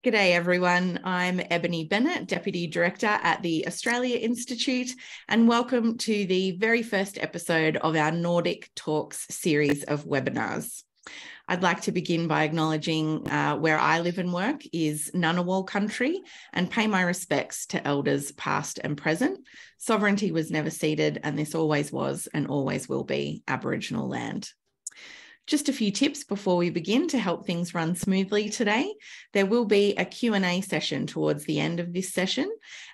G'day everyone, I'm Ebony Bennett, Deputy Director at the Australia Institute, and welcome to the very first episode of our Nordic Talks series of webinars. I'd like to begin by acknowledging where I live and work is Ngunnawal country and pay my respects to elders past and present. Sovereignty was never ceded, and this always was and always will be Aboriginal land. Just a few tips before we begin to help things run smoothly today. There will be a Q&A session towards the end of this session,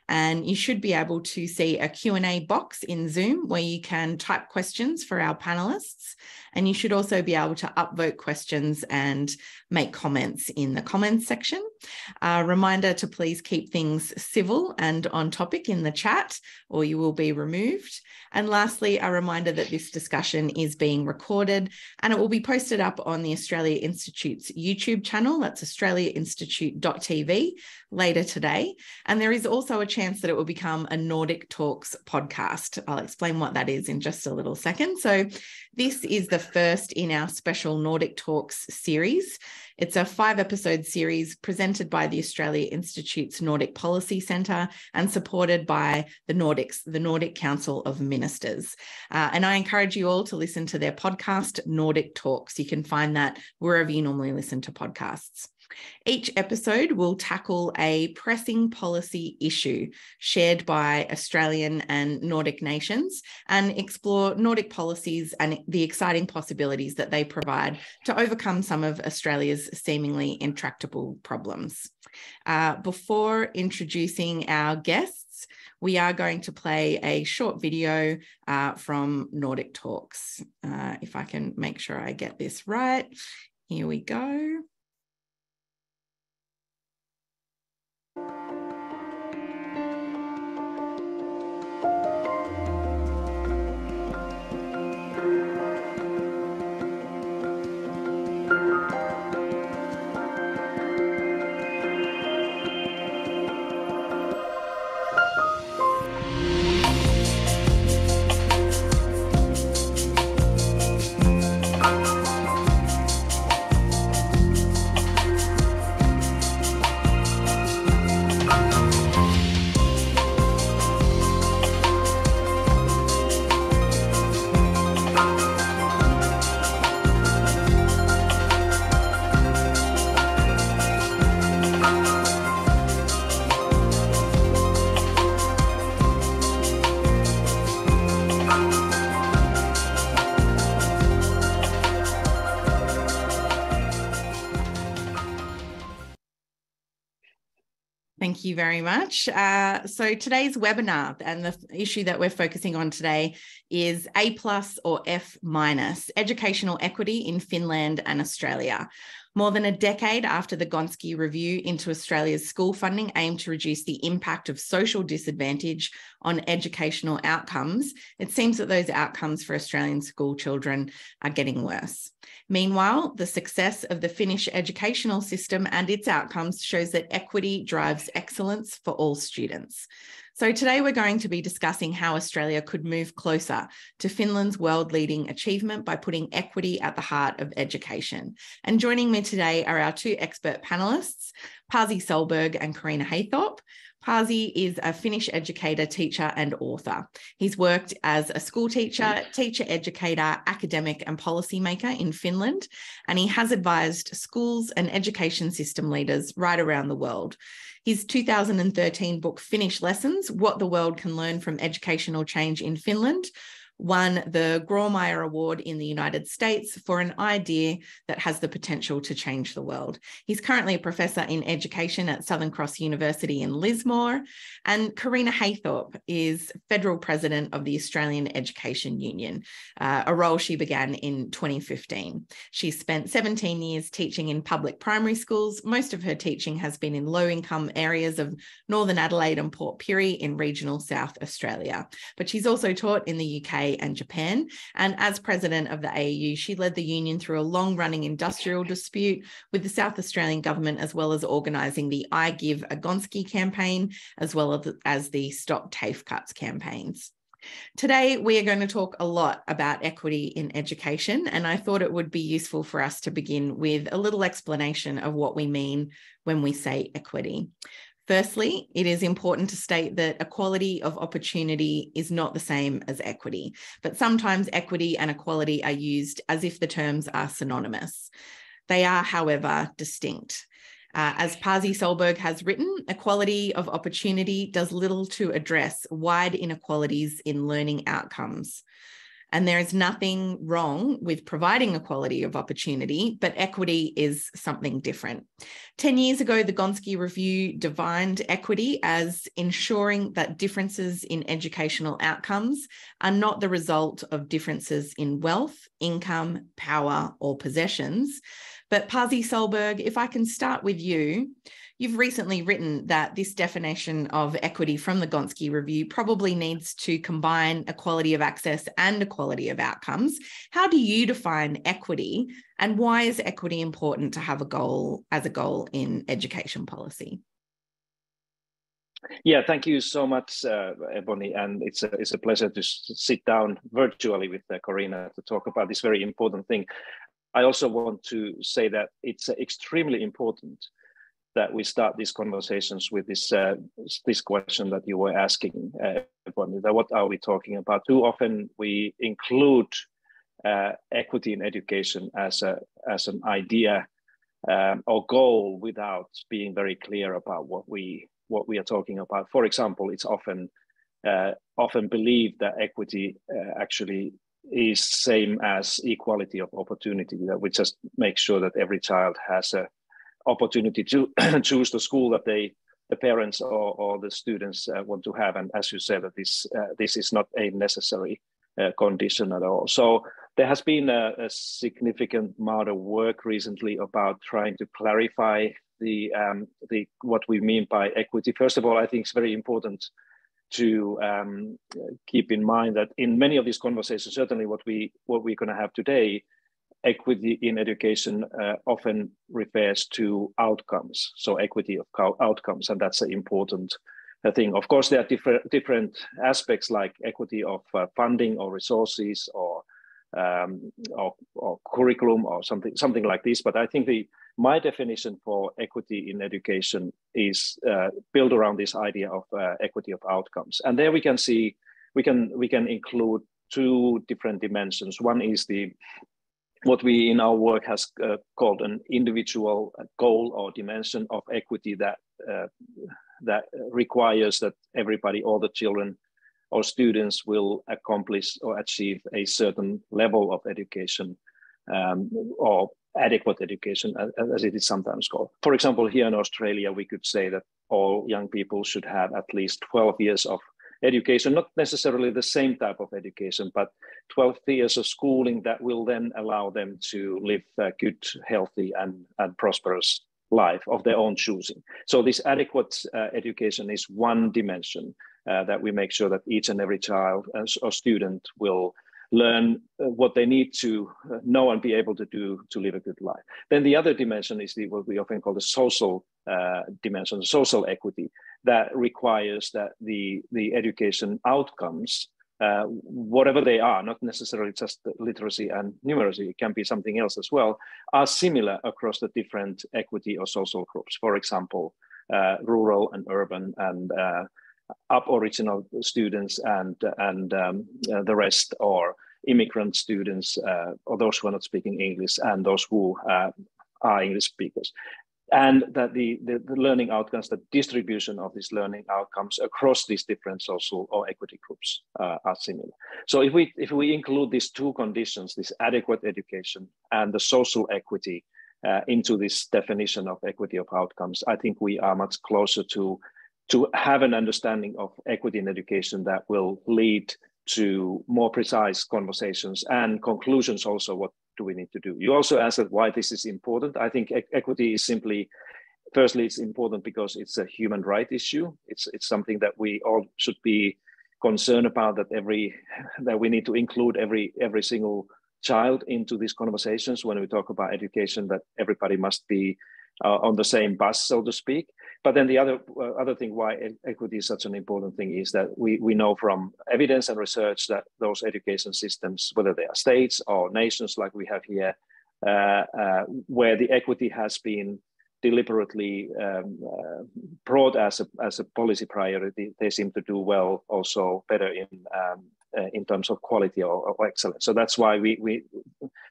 and you should be able to see a Q&A box in Zoom where you can type questions for our panelists, and you should also be able to upvote questions and make comments in the comments section. A reminder to please keep things civil and on topic in the chat, or you will be removed. And lastly, a reminder that this discussion is being recorded and it will be posted up on the Australia Institute's YouTube channel, that's australiainstitute.tv, later today. And there is also a chance that it will become a Nordic Talks podcast. I'll explain what that is in just a little second. So this is the first in our special Nordic Talks series. It's a 5-episode series presented by the Australia Institute's Nordic Policy Centre and supported by the Nordic Council of Ministers. And I encourage you all to listen to their podcast, Nordic Talks. You can find that wherever you normally listen to podcasts. Each episode will tackle a pressing policy issue shared by Australian and Nordic nations and explore Nordic policies and the exciting possibilities that they provide to overcome some of Australia's seemingly intractable problems. Before introducing our guests, we are going to play a short video from Nordic Talks. If I can make sure I get this right. Here we go. Thank you very much. So today's webinar and the issue that we're focusing on today is A+ or F-, educational equity in Finland and Australia. More than a decade after the Gonski review into Australia's school funding aimed to reduce the impact of social disadvantage on educational outcomes, it seems that those outcomes for Australian school children are getting worse. Meanwhile, the success of the Finnish educational system and its outcomes shows that equity drives excellence for all students. So today we're going to be discussing how Australia could move closer to Finland's world-leading achievement by putting equity at the heart of education. And joining me today are our two expert panellists, Pasi Solberg and Carina Haythorpe. Pasi is a Finnish educator, teacher and author. He's worked as a school teacher, teacher educator, academic and policymaker in Finland, and he has advised schools and education system leaders right around the world. His 2013 book, Finnish Lessons, What the World Can Learn from Educational Change in Finland, won the Grawemeyer Award in the United States for an idea that has the potential to change the world. He's currently a professor in education at Southern Cross University in Lismore, and Carina Haythorpe is federal president of the Australian Education Union, a role she began in 2015. She spent 17 years teaching in public primary schools. Most of her teaching has been in low-income areas of Northern Adelaide and Port Pirie in regional South Australia. But she's also taught in the UK and Japan. And as president of the AEU, she led the union through a long-running industrial dispute with the South Australian government, as well as organising the I Give a Gonski campaign, as well as the Stop TAFE Cuts campaigns. Today, we are going to talk a lot about equity in education, and I thought it would be useful for us to begin with a little explanation of what we mean when we say equity. Firstly, it is important to state that equality of opportunity is not the same as equity, but sometimes equity and equality are used as if the terms are synonymous. They are, however, distinct. As Pasi Solberg has written, equality of opportunity does little to address wide inequalities in learning outcomes. And there is nothing wrong with providing equality of opportunity, but equity is something different. 10 years ago, the Gonski Review defined equity as ensuring that differences in educational outcomes are not the result of differences in wealth, income, power, or possessions. But Pasi Solberg, if I can start with you, you've recently written that this definition of equity from the Gonski Review probably needs to combine equality of access and equality of outcomes. How do you define equity, and why is equity important to have a goal in education policy? Yeah, thank you so much, Ebony, and it's a pleasure to sit down virtually with Corina to talk about this very important thing. I also want to say that it's extremely important that we start these conversations with this question that you were asking, Ebony, that what are we talking about? Too often we include equity in education as an idea or goal without being very clear about what we are talking about. For example, it's often believed that equity actually is same as equality of opportunity, that we just make sure that every child has a opportunity to choose the school that the parents or the students want to have. And as you said, that this is not a necessary condition at all. So there has been a significant amount of work recently about trying to clarify the what we mean by equity. First of all, I think it's very important to keep in mind that in many of these conversations, certainly what we're going to have today, equity in education often refers to outcomes. So equity of outcomes, and that's an important thing. Of course, there are different aspects like equity of funding or resources or curriculum or something like this. But I think my definition for equity in education is built around this idea of equity of outcomes. And there we can see, we can include two different dimensions. One is what we in our work has called an individual goal or dimension of equity that requires that everybody, all the children or students, will accomplish or achieve a certain level of education or adequate education, as it is sometimes called. For example, here in Australia, we could say that all young people should have at least 12 years of education, not necessarily the same type of education, but 12 years of schooling that will then allow them to live a good, healthy, and prosperous life of their own choosing. So this adequate education is one dimension that we make sure that each and every child or student will learn what they need to know and be able to do to live a good life. Then the other dimension is what we often call the social dimension, social equity, that requires that the education outcomes, whatever they are, not necessarily just literacy and numeracy, it can be something else as well, are similar across the different equity or social groups. For example, rural and urban and Aboriginal students and the rest, or immigrant students, or those who are not speaking English, and those who are English speakers. And that the learning outcomes, the distribution of these learning outcomes across these different social or equity groups are similar. So if we include these two conditions, this adequate education and the social equity into this definition of equity of outcomes, I think we are much closer to have an understanding of equity in education that will lead to more precise conversations and conclusions also. What do we need to do? You also asked why this is important. I think equity is simply, firstly, it's important because it's a human right issue. It's something that we all should be concerned about, that we need to include every single child into these conversations when we talk about education, that everybody must be on the same bus, so to speak. But then the other thing why equity is such an important thing is that we know from evidence and research that those education systems, whether they are states or nations like we have here, where the equity has been deliberately brought as a policy priority, they seem to do well, also better in terms of quality or excellence. So that's why we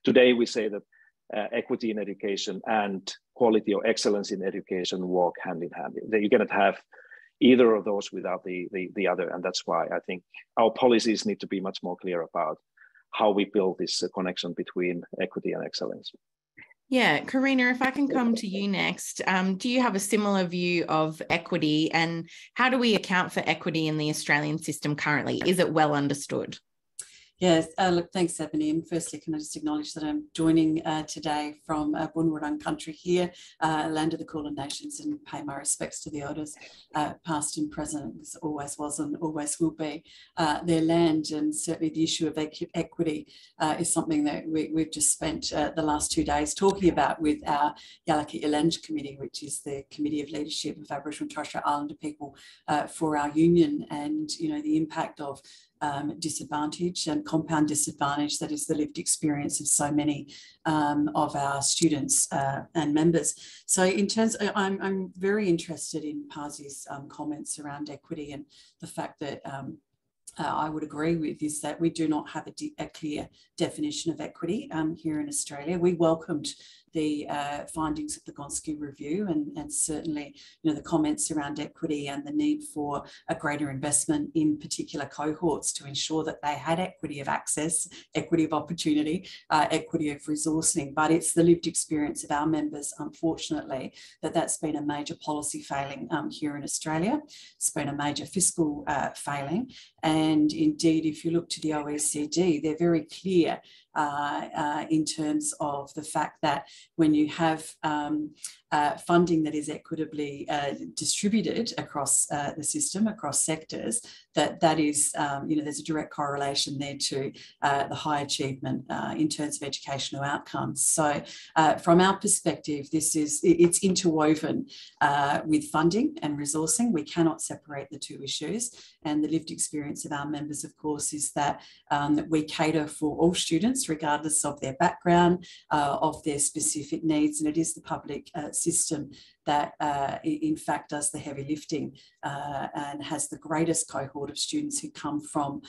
today we say that equity in education and quality or excellence in education walk hand in hand. You cannot have either of those without the other, and that's why I think our policies need to be much more clear about how we build this connection between equity and excellence. Yeah, Karina, if I can come to you next, do you have a similar view of equity, and how do we account for equity in the Australian system currently? Is it well understood? Yes, look, thanks, Ebony. And firstly, can I just acknowledge that I'm joining today from Bunurong country here, land of the Kulin Nations, and pay my respects to the elders, past and present, because always was and always will be their land. And certainly the issue of equity is something that we've just spent the last 2 days talking about with our Yalaki Ilanj Committee, which is the Committee of Leadership of Aboriginal and Torres Strait Islander people for our union, and the impact of disadvantage and compound disadvantage that is the lived experience of so many of our students and members. So in terms, I'm very interested in Pazi's comments around equity, and the fact that I would agree with is that we do not have a clear definition of equity here in Australia. We welcomed the findings of the Gonski review, and certainly the comments around equity and the need for a greater investment in particular cohorts to ensure that they had equity of access, equity of opportunity, equity of resourcing. But it's the lived experience of our members, unfortunately, that's been a major policy failing here in Australia. It's been a major fiscal failing, and indeed if you look to the OECD, they're very clear in terms of the fact that when you have funding that is equitably distributed across the system, across sectors, that is, there's a direct correlation there to the high achievement in terms of educational outcomes. So from our perspective, it's interwoven with funding and resourcing. We cannot separate the two issues, and the lived experience of our members, of course, is that we cater for all students regardless of their background, of their specific needs, and it is the public system that in fact does the heavy lifting and has the greatest cohort of students who come from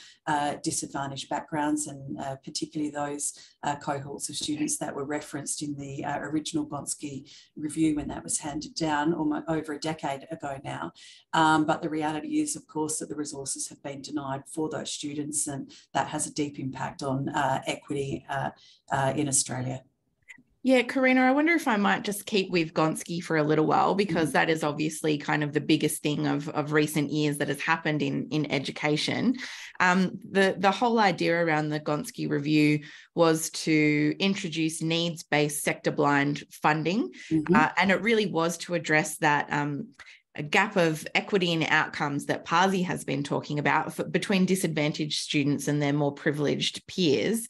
disadvantaged backgrounds, and particularly those cohorts of students that were referenced in the original Gonski review when that was handed down almost over a decade ago now. But the reality is, of course, that the resources have been denied for those students, and that has a deep impact on equity in Australia. Yeah, Karina, I wonder if I might just keep with Gonski for a little while, because that is obviously kind of the biggest thing of recent years that has happened in education. The whole idea around the Gonski review was to introduce needs-based sector-blind funding, and it really was to address that a gap of equity in outcomes that Pazi has been talking about between disadvantaged students and their more privileged peers.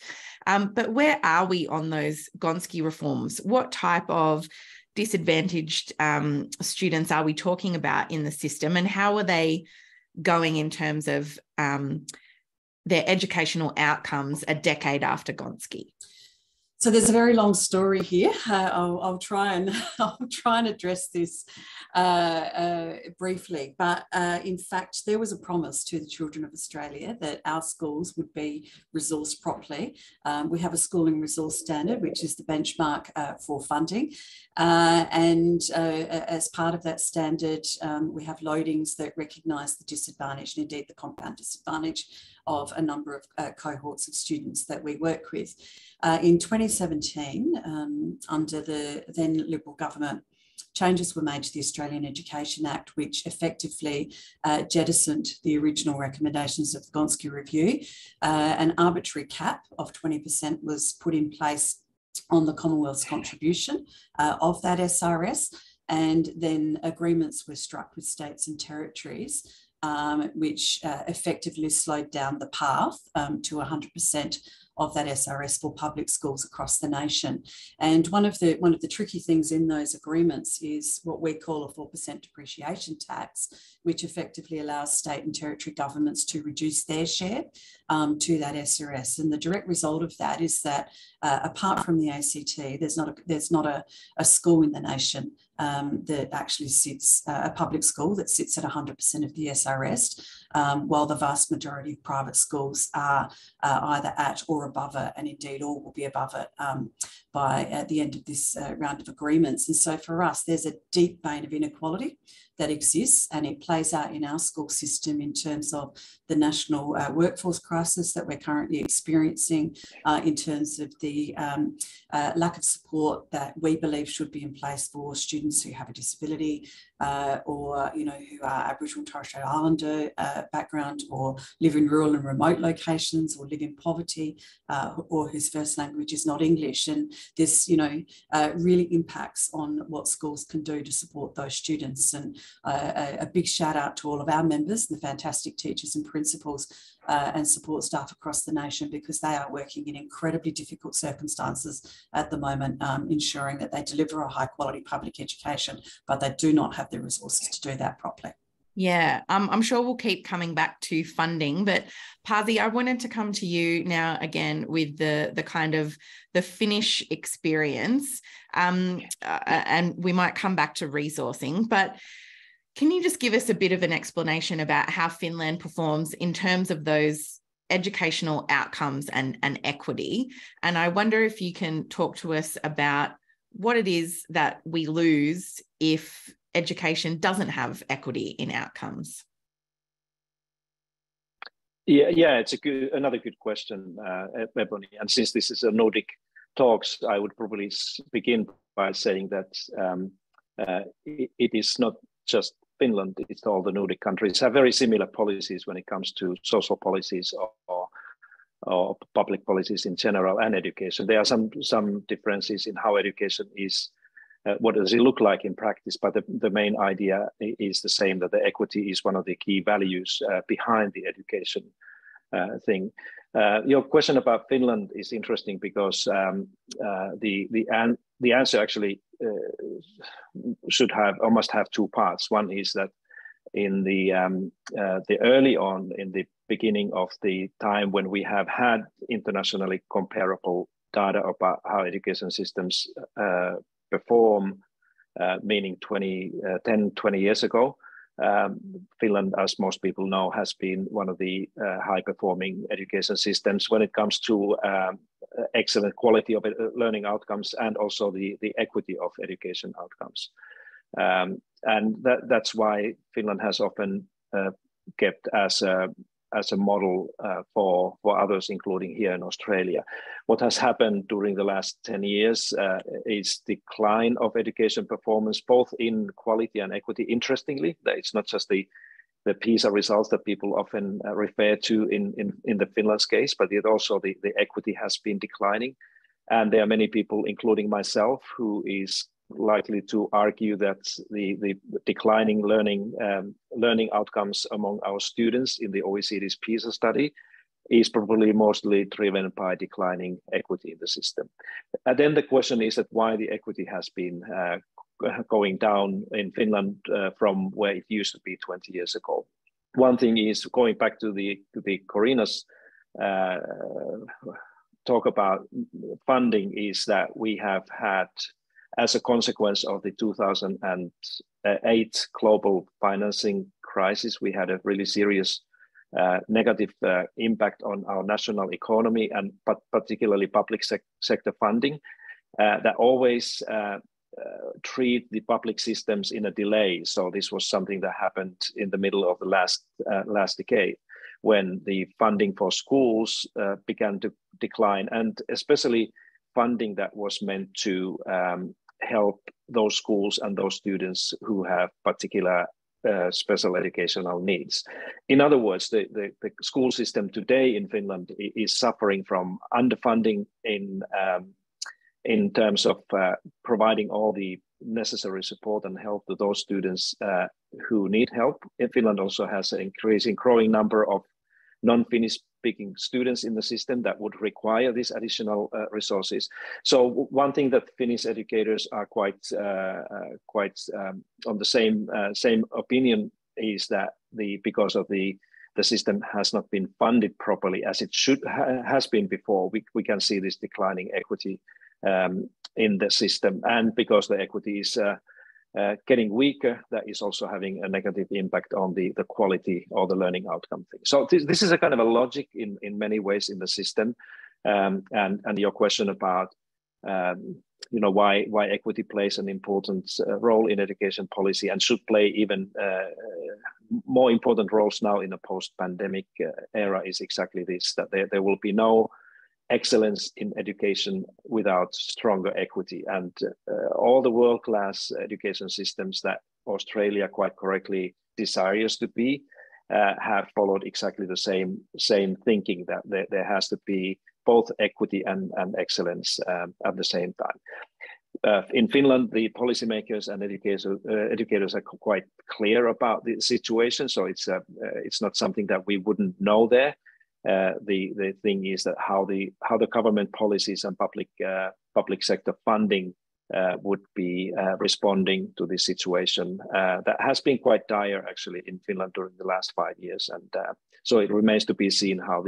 But where are we on those Gonski reforms? What type of disadvantaged students are we talking about in the system, and how are they going in terms of their educational outcomes a decade after Gonski? So there's a very long story here. I'll try and address this briefly. But in fact, there was a promise to the children of Australia that our schools would be resourced properly. We have a schooling resource standard, which is the benchmark for funding. And as part of that standard, we have loadings that recognise the disadvantage and indeed the compound disadvantage of a number of cohorts of students that we work with. In 2017, under the then Liberal government, changes were made to the Australian Education Act, which effectively jettisoned the original recommendations of the Gonski Review. An arbitrary cap of 20% was put in place on the Commonwealth's contribution of that SRS, and then agreements were struck with states and territories which effectively slowed down the path to 100% of that SRS for public schools across the nation. And one of the tricky things in those agreements is what we call a 4% depreciation tax, which effectively allows state and territory governments to reduce their share to that SRS. And the direct result of that is that apart from the ACT, there's not a school in the nation that actually sits, a public school that sits at 100% of the SRS, while the vast majority of private schools are either at or above it, and indeed all will be above it by at the end of this round of agreements. And so for us, there's a deep vein of inequality that exists, and it plays out in our school system in terms of the national workforce crisis that we're currently experiencing, in terms of the lack of support that we believe should be in place for students who have a disability, or who are Aboriginal and Torres Strait Islander background, or live in rural and remote locations, or live in poverty, or whose first language is not English. And this, really impacts on what schools can do to support those students. And a big shout out to all of our members, the fantastic teachers and principals and support staff across the nation, because they are working in incredibly difficult circumstances at the moment, ensuring that they deliver a high quality public education, but they do not have the resources to do that properly. Yeah, I'm sure we'll keep coming back to funding, but Pasi, I wanted to come to you now again with the kind of the Finnish experience, and we might come back to resourcing, but can you just give us a bit of an explanation about how Finland performs in terms of those educational outcomes and equity? And I wonder if you can talk to us about what it is that we lose if education doesn't have equity in outcomes. Yeah, it's another good question, Ebony. And since this is a Nordic Talks, I would probably begin by saying that it is not just Finland, it's all the Nordic countries have very similar policies when it comes to social policies or public policies in general, and education. There are some differences in how education is, what does it look like in practice, but the main idea is the same, that the equity is one of the key values behind the education thing. Your question about Finland is interesting because the answer actually should have or must have two parts. One is that in the early on, in the beginning of the time when we have had internationally comparable data about how education systems perform, meaning 10, 20 years ago, Finland, as most people know, has been one of the high-performing education systems when it comes to excellent quality of learning outcomes and also the equity of education outcomes. And that's why Finland has often kept as a model for others, including here in Australia. What has happened during the last 10 years is decline of education performance, both in quality and equity. Interestingly, that it's not just the PISA results that people often refer to in the Finland's case, but it also the equity has been declining. And there are many people, including myself, who is likely to argue that the declining learning outcomes among our students in the OECD's PISA study is probably mostly driven by declining equity in the system. And then the question is that why the equity has been going down in Finland from where it used to be 20 years ago. One thing is, going back to the Corina's talk about funding, is that we have had, as a consequence of the 2008 global financing crisis, we had a really serious negative impact on our national economy, and but particularly public sector funding that always treat the public systems in a delay. So this was something that happened in the middle of the last decade, when the funding for schools began to decline, and especially funding that was meant to help those schools and those students who have particular special educational needs. In other words, the school system today in Finland is suffering from underfunding in terms of providing all the necessary support and help to those students who need help. Finland also has an growing number of non-Finnish picking students in the system that would require these additional resources. So one thing that Finnish educators are quite on the same opinion is that because of the system has not been funded properly as it has been before, we can see this declining equity in the system, and because the equity is getting weaker, that is also having a negative impact on the quality or the learning outcome thing. So this is a kind of a logic in many ways in the system, and your question about why equity plays an important role in education policy and should play even more important roles now in a post-pandemic era is exactly this, that there will be no excellence in education without stronger equity. And all the world-class education systems that Australia quite correctly desires to be have followed exactly the same thinking, that there has to be both equity and excellence at the same time. In Finland, the policymakers and educators are quite clear about the situation, so it's not something that we wouldn't know there. The thing is that how the government policies and public sector funding would be responding to this situation that has been quite dire actually in Finland during the last 5 years, and so it remains to be seen how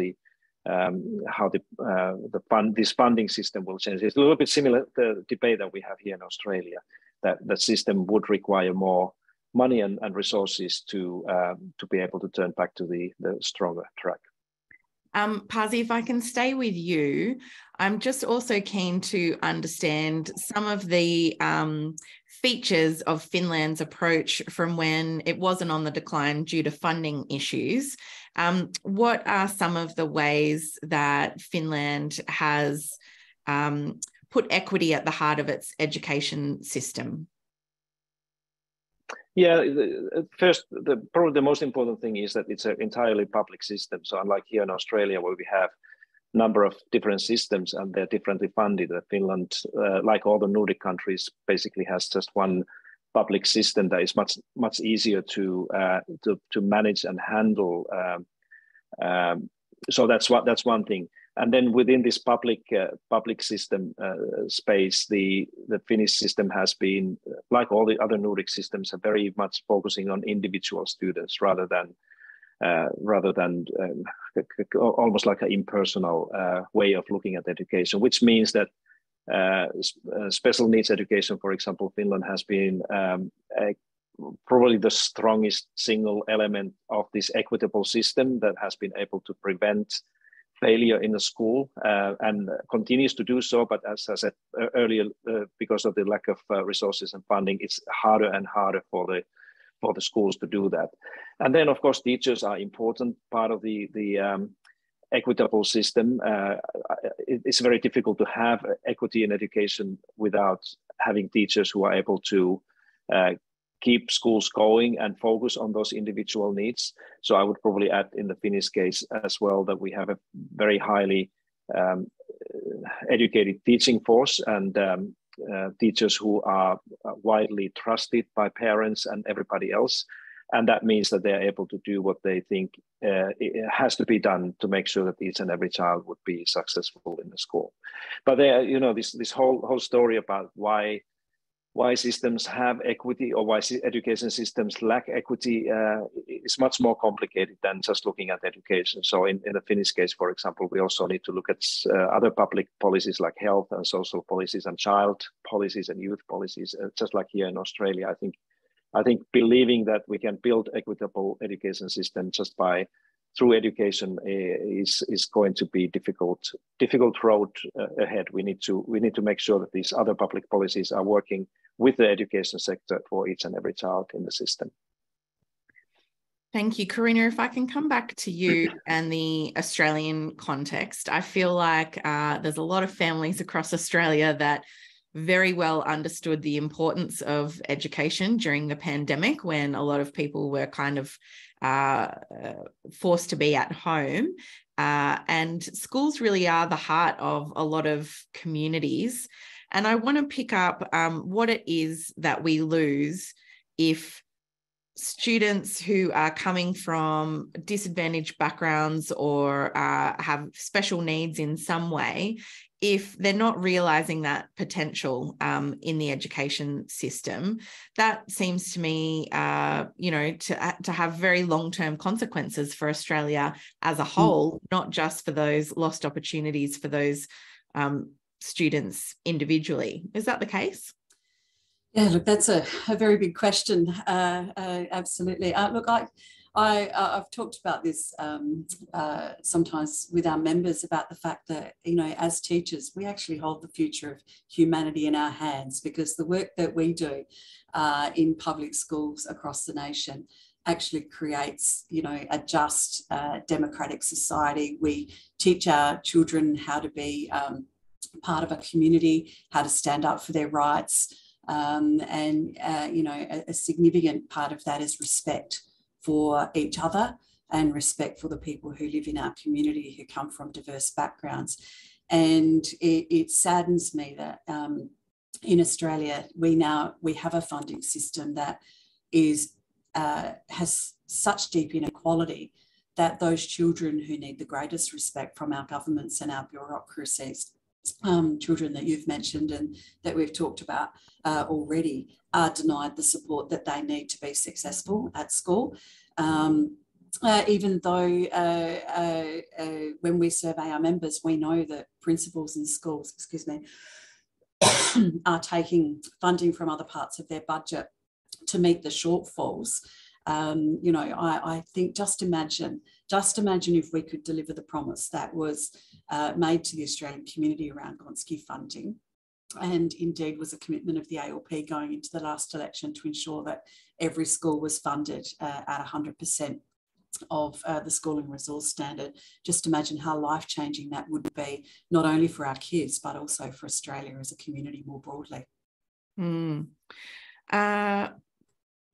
this funding system will change. It's a little bit similar to the debate that we have here in Australia, that the system would require more money and resources to be able to turn back to the stronger track. Pasi, if I can stay with you, I'm just also keen to understand some of the features of Finland's approach from when it wasn't on the decline due to funding issues. What are some of the ways that Finland has put equity at the heart of its education system? Yeah, first, probably the most important thing is that it's an entirely public system. So unlike here in Australia, where we have a number of different systems and they're differently funded, Finland, like all the Nordic countries, basically has just one public system that is much easier to manage and handle. So that's one thing. And then within this public system space, the Finnish system has been, like all the other Nordic systems, are very much focusing on individual students rather than almost like an impersonal way of looking at education, which means that special needs education, for example, Finland has been probably the strongest single element of this equitable system that has been able to prevent failure in the school and continues to do so. But as I said earlier, because of the lack of resources and funding, it's harder and harder for the schools to do that. And then, of course, teachers are important part of the equitable system. It's very difficult to have equity in education without having teachers who are able to keep schools going and focus on those individual needs. So I would probably add in the Finnish case as well that we have a very highly educated teaching force and teachers who are widely trusted by parents and everybody else. And that means that they're able to do what they think it has to be done to make sure that each and every child would be successful in the school. But there, this whole story about why systems have equity or why education systems lack equity is much more complicated than just looking at education. So in the Finnish case, for example, we also need to look at other public policies like health and social policies and child policies and youth policies, just like here in Australia. I think believing that we can build equitable education system just through education is going to be difficult road ahead. We need to make sure that these other public policies are working with the education sector for each and every child in the system. Thank you, Karina. If I can come back to you and the Australian context, I feel like there's a lot of families across Australia that very well understood the importance of education during the pandemic when a lot of people were kind of forced to be at home. And schools really are the heart of a lot of communities. And I want to pick up what it is that we lose if students who are coming from disadvantaged backgrounds or have special needs in some way, if they're not realizing that potential in the education system, that seems to me, to have very long-term consequences for Australia as a whole, not just for those lost opportunities for those students individually. Is that the case? Yeah, look, that's a very big question. Absolutely. Look, I've talked about this sometimes with our members about the fact that, as teachers, we actually hold the future of humanity in our hands, because the work that we do in public schools across the nation actually creates, a just democratic society. We teach our children how to be part of a community, how to stand up for their rights. A significant part of that is respect for each other and respect for the people who live in our community who come from diverse backgrounds. And it saddens me that in Australia, we have a funding system that has such deep inequality that those children who need the greatest respect from our governments and our bureaucracies, children that you've mentioned and that we've talked about already, are denied the support that they need to be successful at school. Even though when we survey our members, we know that principals in schools, are taking funding from other parts of their budget to meet the shortfalls. I think just imagine if we could deliver the promise that was made to the Australian community around Gonski funding, and indeed was a commitment of the ALP going into the last election to ensure that every school was funded at 100% of the schooling resource standard. Just imagine how life-changing that would be, not only for our kids, but also for Australia as a community more broadly.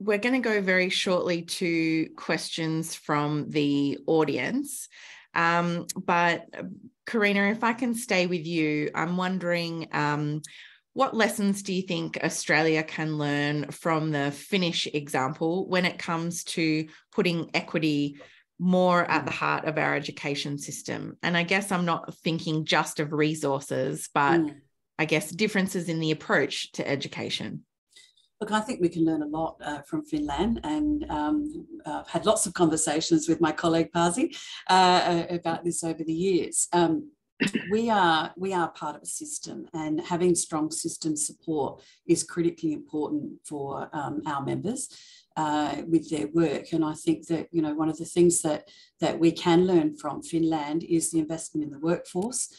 We're going to go very shortly to questions from the audience. But Karina, if I can stay with you, I'm wondering what lessons do you think Australia can learn from the Finnish example when it comes to putting equity more at the heart of our education system? And I guess I'm not thinking just of resources, but I guess differences in the approach to education. Look, I think we can learn a lot from Finland, and I've had lots of conversations with my colleague Pasi about this over the years. We are part of a system, and having strong system support is critically important for our members with their work. And I think that, one of the things that we can learn from Finland is the investment in the workforce.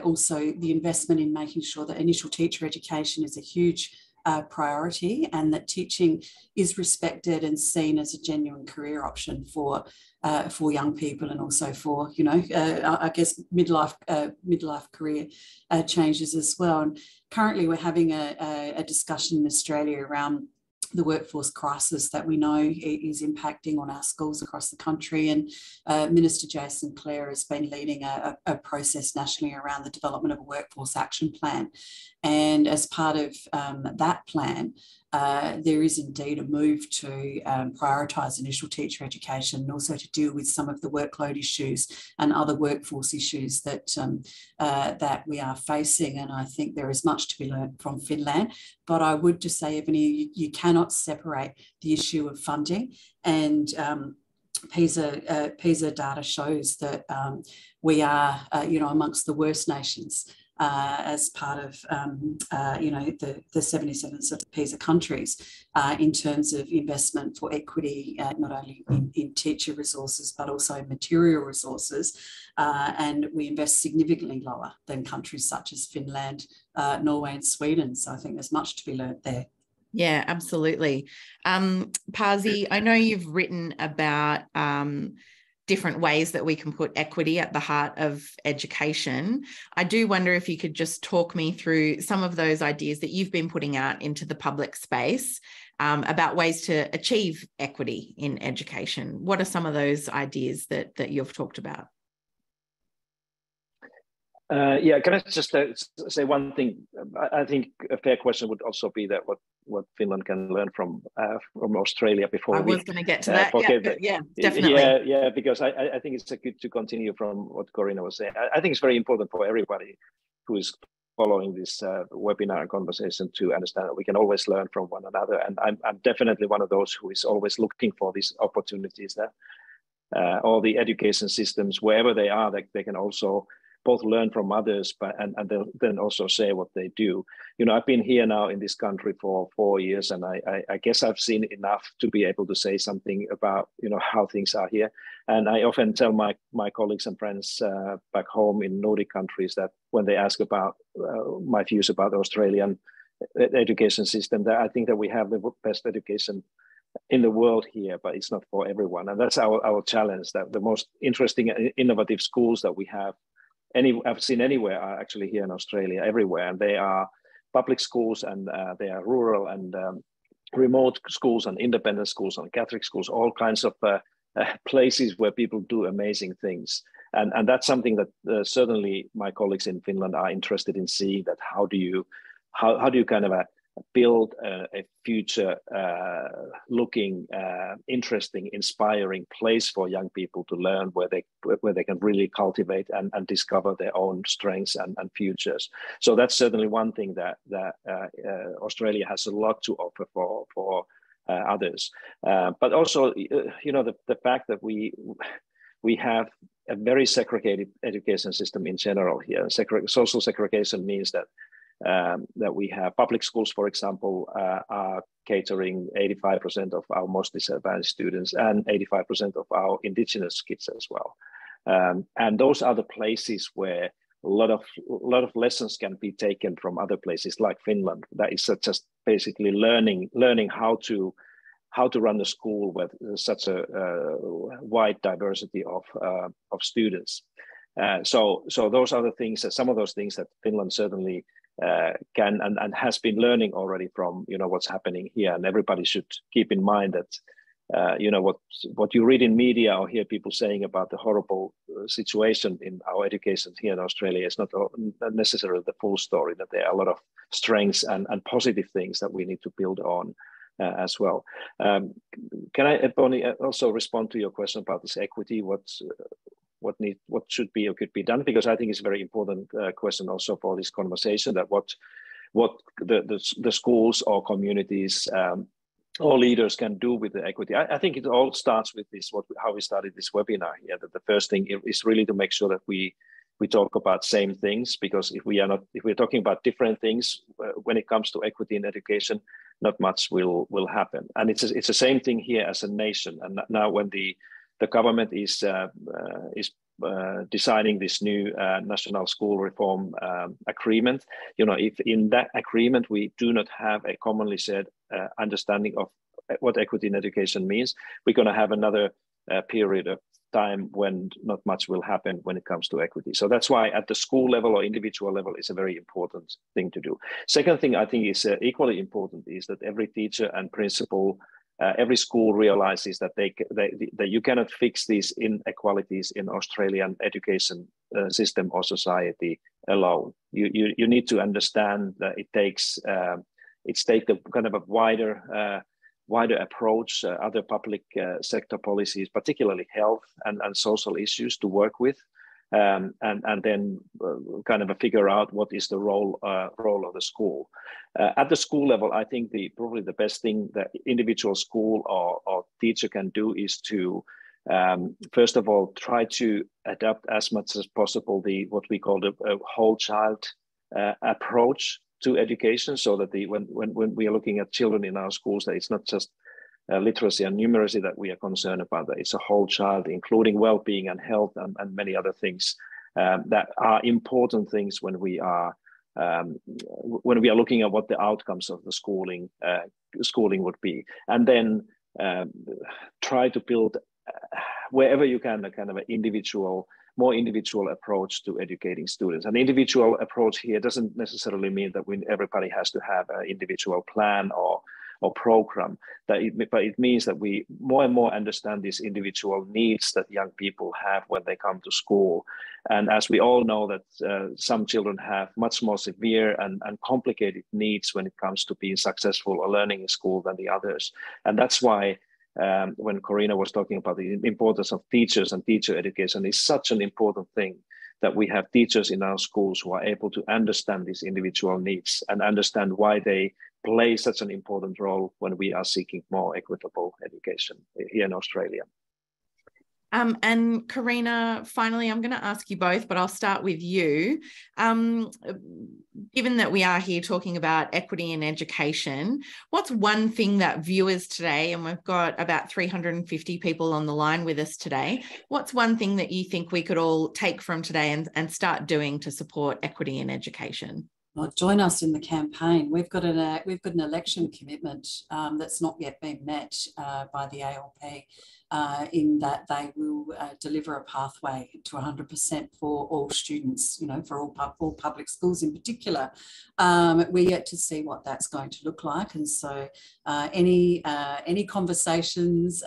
Also the investment in making sure that initial teacher education is a huge priority, and that teaching is respected and seen as a genuine career option for young people, and also for I guess midlife career changes as well. And currently we're having a discussion in Australia around the workforce crisis that we know is impacting on our schools across the country. And Minister Jason Clare has been leading a process nationally around the development of a workforce action plan. And as part of that plan, there is indeed a move to prioritise initial teacher education, and also to deal with some of the workload issues and other workforce issues that we are facing. And I think there is much to be learned from Finland. But I would just say, Ebony, you cannot separate the issue of funding. And PISA data shows that we are, amongst the worst nations as part of, the 77 sort of PISA countries in terms of investment for equity, not only in teacher resources, but also in material resources. And we invest significantly lower than countries such as Finland, Norway and Sweden. So I think there's much to be learnt there. Yeah, absolutely. Pasi, I know you've written about different ways that we can put equity at the heart of education. I do wonder if you could just talk me through some of those ideas that you've been putting out into the public space about ways to achieve equity in education. What are some of those ideas that you've talked about? Yeah, can I just say one thing? I think a fair question would also be that what Finland can learn from Australia before I was going to get to that. Yeah, definitely. Yeah, because I think it's good to continue from what Corina was saying. I think it's very important for everybody who is following this webinar conversation to understand that we can always learn from one another. And I'm definitely one of those who is always looking for these opportunities that all the education systems, wherever they are, they can also both learn from others, and then also say what they do. I've been here now in this country for 4 years, and I guess I've seen enough to be able to say something about how things are here. And I often tell my colleagues and friends back home in Nordic countries that when they ask about my views about the Australian education system, that I think that we have the best education in the world here, but it's not for everyone. And that's our challenge, that the most interesting and innovative schools that we have I've seen anywhere are actually here in Australia, everywhere. And they are public schools, and they are rural and remote schools and independent schools and Catholic schools, all kinds of places where people do amazing things. And that's something that certainly my colleagues in Finland are interested in seeing, that how do you kind of build a future looking, interesting, inspiring place for young people to learn, where they can really cultivate and discover their own strengths and futures. So that's certainly one thing that Australia has a lot to offer for others. But also, the fact that we have a very segregated education system in general here. Social segregation means that we have public schools, for example, are catering 85% of our most disadvantaged students and 85% of our Indigenous kids as well. And those are the places where a lot of lessons can be taken from other places like Finland. That is just basically learning how to run a school with such a wide diversity of students. So those are the things, some of those things that Finland certainly can and has been learning already from what's happening here. And everybody should keep in mind that what you read in media or hear people saying about the horrible situation in our education here in Australia is not necessarily the full story, that there are a lot of strengths and positive things that we need to build on as well. Can I, Bonnie, also respond to your question about this equity? What should be or could be done, because I think it's a very important question also for this conversation, that what the schools or communities or leaders can do with the equity. I think it all starts with this, how we started this webinar here, that the first thing is really to make sure that we talk about same things, because if we're talking about different things when it comes to equity in education, not much will happen. And it's the same thing here as a nation. And now when the government is designing this new national school reform agreement, if in that agreement we do not have a commonly shared understanding of what equity in education means, we're going to have another period of time when not much will happen when it comes to equity. So that's why at the school level or individual level, it's a very important thing to do. Second thing I think is equally important is that every teacher and principal, every school realizes that that you cannot fix these inequalities in Australian education system or society alone. You need to understand that it takes a kind of a wider approach, other public sector policies, particularly health and social issues to work with, and then kind of figure out what is the role of the school. At the school level, I think probably the best thing that individual school or teacher can do is to first of all try to adapt as much as possible what we call the whole child approach to education, so that when we are looking at children in our schools, that it's not just literacy and numeracy that we are concerned about, that it's a whole child, including well-being and health and many other things that are important things when we are looking at what the outcomes of the schooling would be. And then try to build wherever you can a kind of an more individual approach to educating students. An individual approach here doesn't necessarily mean that everybody has to have an individual plan or program. But it means that we more and more understand these individual needs that young people have when they come to school. And as we all know that some children have much more severe and complicated needs when it comes to being successful or learning in school than the others. And that's why when Corina was talking about the importance of teachers and teacher education, is such an important thing that we have teachers in our schools who are able to understand these individual needs and understand why they play such an important role when we are seeking more equitable education here in Australia. And Corina, finally, I'm going to ask you both, but I'll start with you. Given that we are here talking about equity in education, what's one thing that viewers today, and we've got about 350 people on the line with us today, what's one thing that you think we could all take from today and start doing to support equity in education? Well, join us in the campaign. We've got an election commitment that's not yet been met by the ALP, in that they will deliver a pathway to 100% for all students, for all public schools in particular. We're yet to see what that's going to look like, and so any conversations,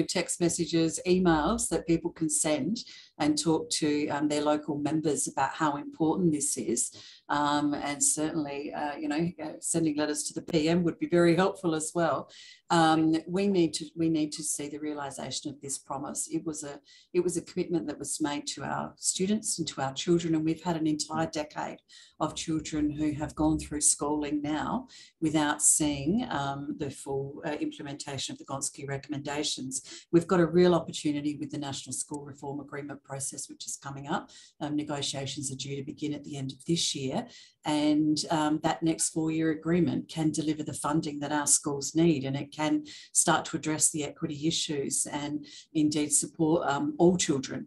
text messages, emails that people can send and talk to their local members about how important this is. And certainly, sending letters to the PM would be very helpful as well. We need to see the realisation of this promise. It was a commitment that was made to our students and to our children, and we've had an entire decade of children who have gone through schooling now without seeing the full implementation of the Gonski recommendations. We've got a real opportunity with the National School Reform Agreement process, which is coming up. Negotiations are due to begin at the end of this year, and that next 4-year agreement can deliver the funding that our schools need, and it can start to address the equity issues and indeed support all children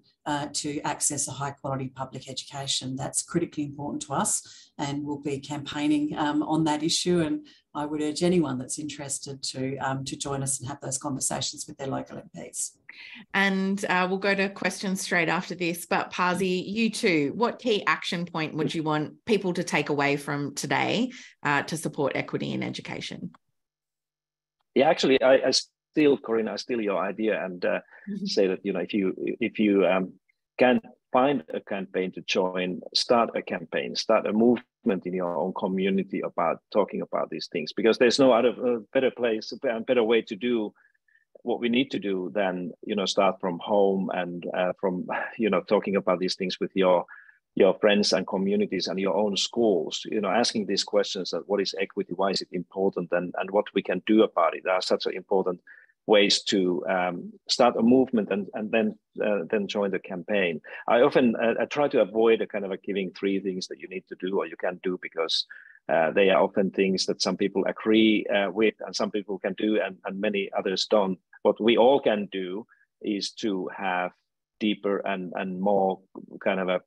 to access a high quality public education. That's critically important to us, and we'll be campaigning on that issue, and I would urge anyone that's interested to join us and have those conversations with their local MPs. And we'll go to questions straight after this, but Pasi, you too, what key action point would you want people to take away from today to support equity in education? Yeah, actually, I steal, Corina, I steal your idea and say that, if you can find a campaign to join, start a campaign, start a movement in your own community about talking about these things, because there's no other better place, a better way to do what we need to do than, start from home and from, talking about these things with your friends and communities and your own schools, asking these questions that what is equity, why is it important, and what we can do about it are such important ways to start a movement and then join the campaign. I often I try to avoid a kind of giving 3 things that you need to do or you can do, because they are often things that some people agree with and some people can do and many others don't. What we all can do is to have deeper and more kind of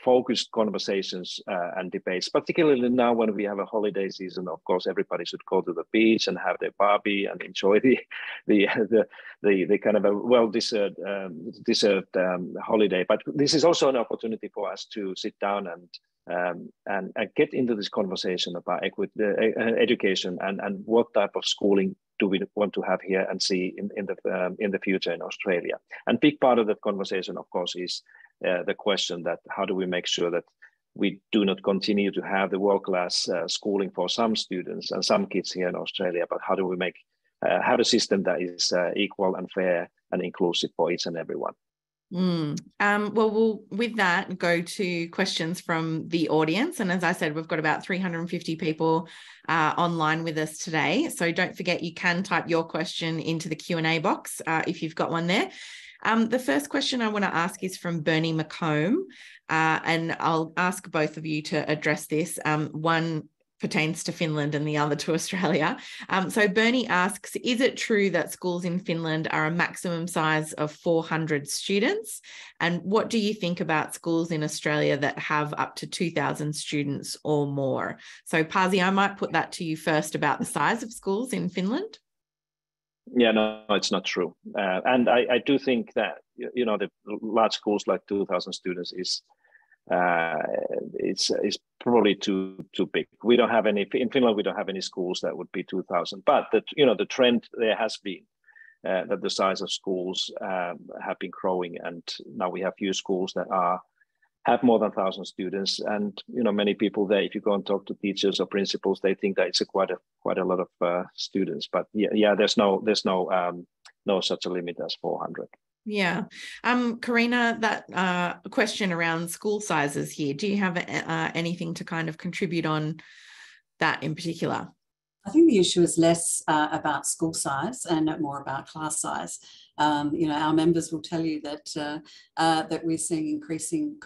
focused conversations and debates, particularly now when we have a holiday season. Of course, everybody should go to the beach and have their barbie and enjoy the kind of a well-deserved holiday. But this is also an opportunity for us to sit down and get into this conversation about education and what type of schooling do we want to have here and see in the future in Australia. And big part of that conversation, of course, is the question that how do we make sure that we do not continue to have the world-class schooling for some students and some kids here in Australia, but how do we have a system that is equal and fair and inclusive for each and everyone. Well, we'll, with that, go to questions from the audience. And as I said, we've got about 350 people online with us today. So don't forget, you can type your question into the Q&A box if you've got one there. The first question I want to ask is from Bernie McComb, and I'll ask both of you to address this. One pertains to Finland and the other to Australia. So Bernie asks, is it true that schools in Finland are a maximum size of 400 students? And what do you think about schools in Australia that have up to 2,000 students or more? So Pasi, I might put that to you first about the size of schools in Finland. Yeah, no, it's not true. And I do think that, the large schools like 2,000 students is it's probably too big. We don't have any in Finland. We don't have any schools that would be 2,000. But the trend there has been that the size of schools have been growing, and now we have few schools that have more than 1,000 students. And many people there, if you go and talk to teachers or principals, they think that it's quite a lot of students. But yeah, there's no such a limit as 400. Yeah. Karina, that question around school sizes here, do you have anything to kind of contribute on that in particular? I think the issue is less about school size and more about class size. Our members will tell you that that we're seeing increasing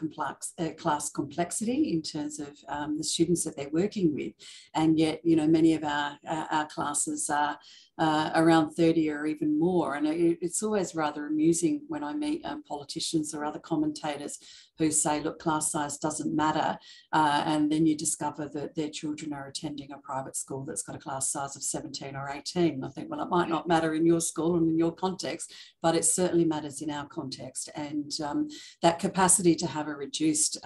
class complexity in terms of the students that they're working with, and yet many of our classes are around 30 or even more. And it's always rather amusing when I meet politicians or other commentators who say, look, class size doesn't matter. And then you discover that their children are attending a private school that's got a class size of 17 or 18. I think, well, it might not matter in your school and in your context, but it certainly matters in our context. And that capacity to have a reduced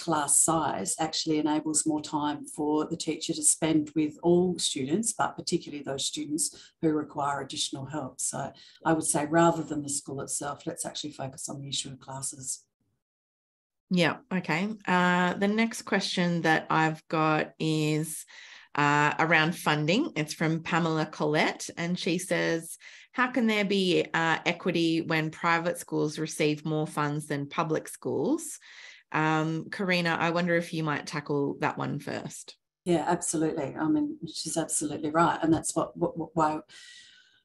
class size actually enables more time for the teacher to spend with all students, but particularly those students who require additional help. So I would say, rather than the school itself, let's actually focus on the issue of classes. Yeah, okay. The next question that I've got is around funding. It's from Pamela Collette, and she says, how can there be equity when private schools receive more funds than public schools? Karina, I wonder if you might tackle that one first. Yeah, absolutely. I mean, she's absolutely right. And that's why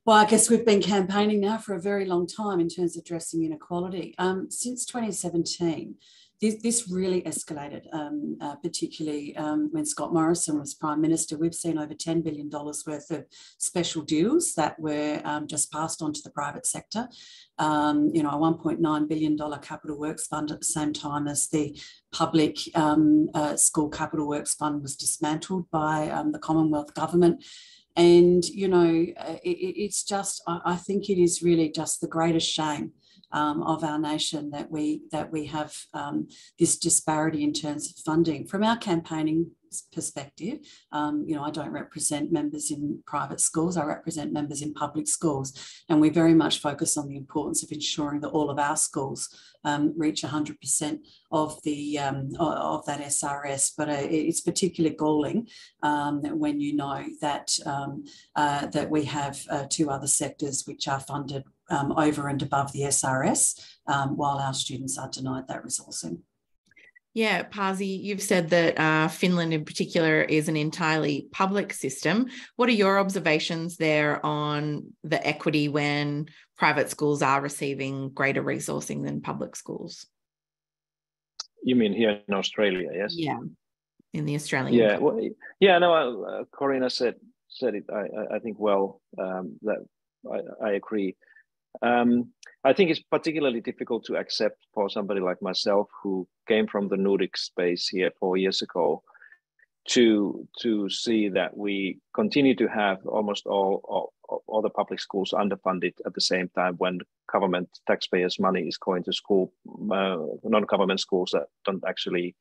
I guess we've been campaigning now for a very long time in terms of addressing inequality. Since 2017, this really escalated, particularly when Scott Morrison was Prime Minister. We've seen over $10 billion worth of special deals that were just passed on to the private sector. A $1.9 billion capital works fund at the same time as the public school capital works fund was dismantled by the Commonwealth government. And, it's just, I think it is really just the greatest shame of our nation that we have this disparity in terms of funding. From our campaigning perspective, I don't represent members in private schools, I represent members in public schools, and we very much focus on the importance of ensuring that all of our schools reach 100% of the of that SRS. But it's particularly galling when you know that that we have two other sectors which are funded over and above the SRS, while our students are denied that resourcing. Yeah, Pasi, you've said that Finland in particular is an entirely public system. What are your observations there on the equity when private schools are receiving greater resourcing than public schools? You mean here in Australia, yes? Yeah, in the Australian. Yeah, well, yeah. No, Karina said it. I think well that I agree. I think it's particularly difficult to accept for somebody like myself who came from the Nordic space here 4 years ago to see that we continue to have almost all the public schools underfunded at the same time when government taxpayers' money is going to school, non-government schools that don't actually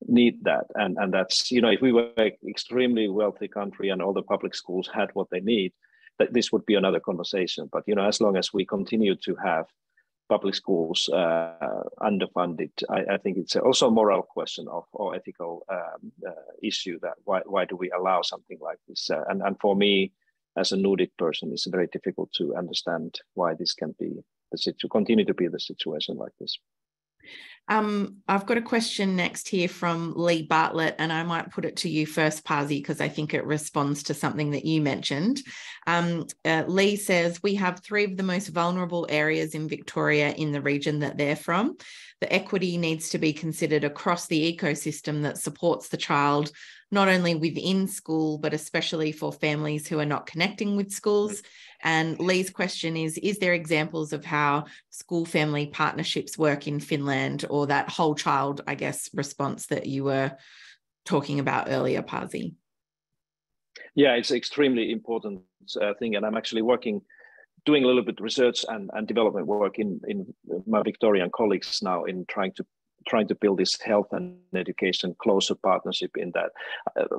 need that. And that's, if we were an extremely wealthy country and all the public schools had what they need, that this would be another conversation. But as long as we continue to have public schools underfunded, I think it's also a moral question or ethical issue that why do we allow something like this? And for me, as a Nordic person, it's very difficult to understand why this can be continue to be the situation like this. I've got a question next here from Lee Bartlett, and I might put it to you first, Pasi, because I think it responds to something that you mentioned. Lee says, we have 3 of the most vulnerable areas in Victoria in the region that they're from. The equity needs to be considered across the ecosystem that supports the child, not only within school, but especially for families who are not connecting with schools. And Lee's question is there examples of how school-family partnerships work in Finland, or that whole child, I guess, response that you were talking about earlier, Pasi? Yeah, it's an extremely important thing. And I'm actually doing a little bit of research and development work in my Victorian colleagues now in trying to trying to build this health and education closer partnership in that.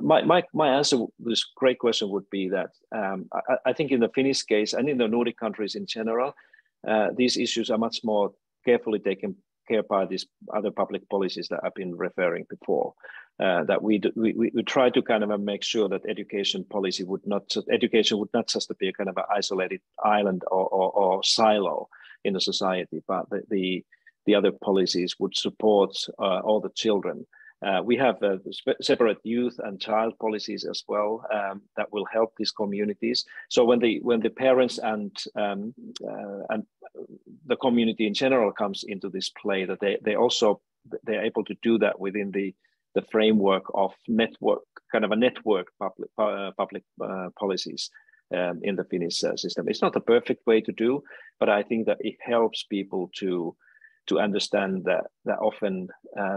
My answer to this great question would be that I think in the Finnish case and in the Nordic countries in general, these issues are much more carefully taken care by these other public policies that I've been referring before. That we try to kind of make sure that education would not just be a kind of an isolated island or silo in the society, but the other policies would support all the children. We have separate youth and child policies as well that will help these communities. So when the parents and the community in general comes into this play, that they're able to do that within the framework of network public policies in the Finnish system. It's not a perfect way to do, but I think that it helps people to understand that often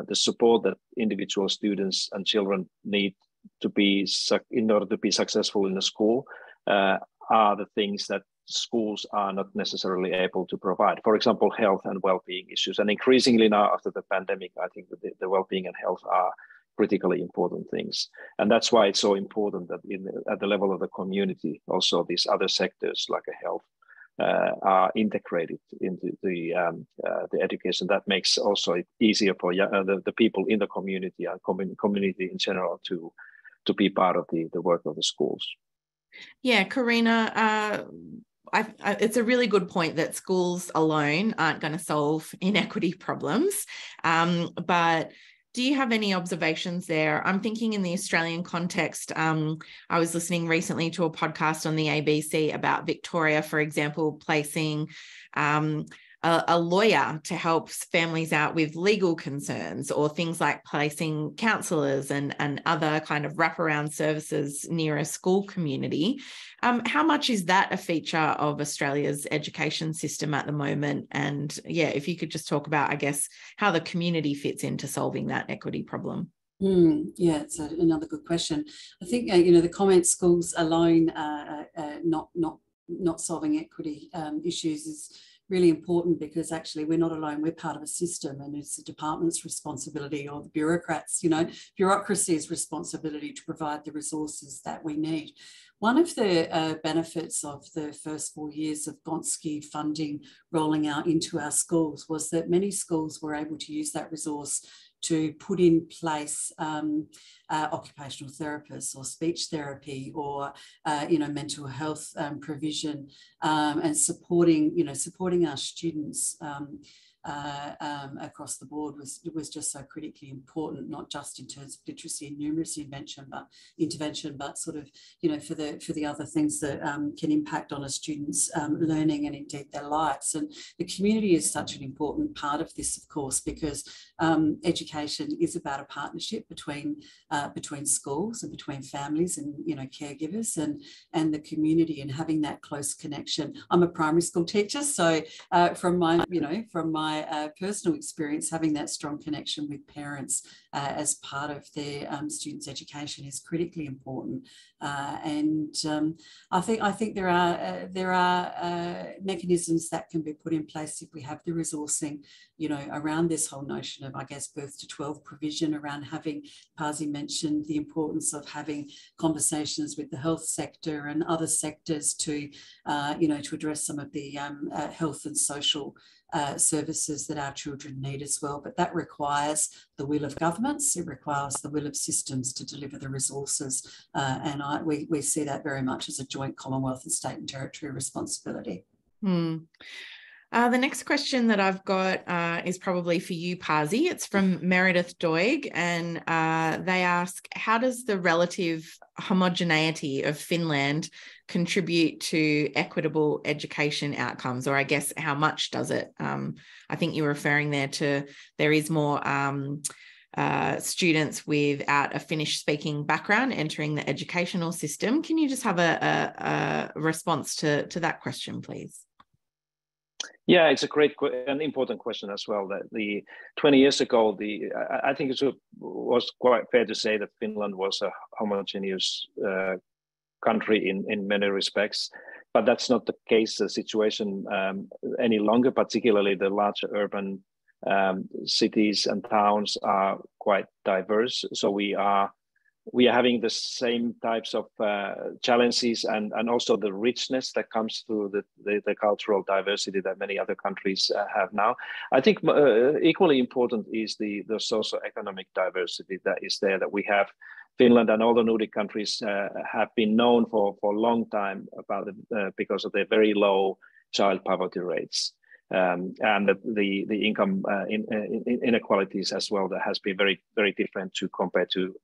the support that individual students and children need in order to be successful in the school are the things that schools are not necessarily able to provide. For example, health and well-being issues. And increasingly now after the pandemic, I think that the well-being and health are critically important things. And that's why it's so important that at the level of the community, also these other sectors like health are integrated into the education. That makes also it easier for the people in the community and community in general to be part of the work of the schools. Yeah, Karina, it's a really good point that schools alone aren't going to solve inequity problems, but do you have any observations there? I'm thinking in the Australian context, I was listening recently to a podcast on the ABC about Victoria, for example, placing a lawyer to help families out with legal concerns, or things like placing counsellors and other kind of wraparound services near a school community. How much is that a feature of Australia's education system at the moment? And yeah, if you could just talk about, I guess, how the community fits into solving that equity problem. Yeah, it's another good question. I think the comment schools alone not solving equity issues is really important, because actually we're not alone. We're part of a system, and it's the department's responsibility, or the bureaucrats, bureaucracy's responsibility to provide the resources that we need. One of the benefits of the first 4 years of Gonski funding rolling out into our schools was that many schools were able to use that resource to put in place occupational therapists or speech therapy or mental health provision, and supporting our students across the board was just so critically important, not just in terms of literacy and numeracy intervention, but sort of for the other things that can impact on a student's learning and indeed their lives. And the community is such an important part of this, of course, because education is about a partnership between schools and between families and caregivers and the community, and having that close connection. I'm a primary school teacher, so from my personal experience, having that strong connection with parents as part of their students' education is critically important. And I think there are mechanisms that can be put in place if we have the resourcing, around this whole notion of, I guess, birth to 12 provision, around having, Pasi mentioned the importance of having conversations with the health sector and other sectors to address some of the health and social services that our children need as well. But that requires the will of governments, it requires the will of systems to deliver the resources, and we see that very much as a joint Commonwealth and state and territory responsibility. The next question that I've got is probably for you, Pasi. It's from Meredith Doig, and they ask, how does the relative homogeneity of Finland contribute to equitable education outcomes? Or I guess, how much does it? I think you're referring there is more students without a Finnish-speaking background entering the educational system. Can you just have a response to that question, please? Yeah, it's a great and important question as well. That 20 years ago, I think it was quite fair to say that Finland was a homogeneous country in many respects, but that's not the case, the situation any longer, particularly the larger urban cities and towns are quite diverse. So we are having the same types of challenges and also the richness that comes through the cultural diversity that many other countries have now. I think equally important is the socio-economic diversity that is there, that we have. Finland and all the Nordic countries have been known for a long time about because of their very low child poverty rates. And the income inequalities as well, that has been very, very different compared to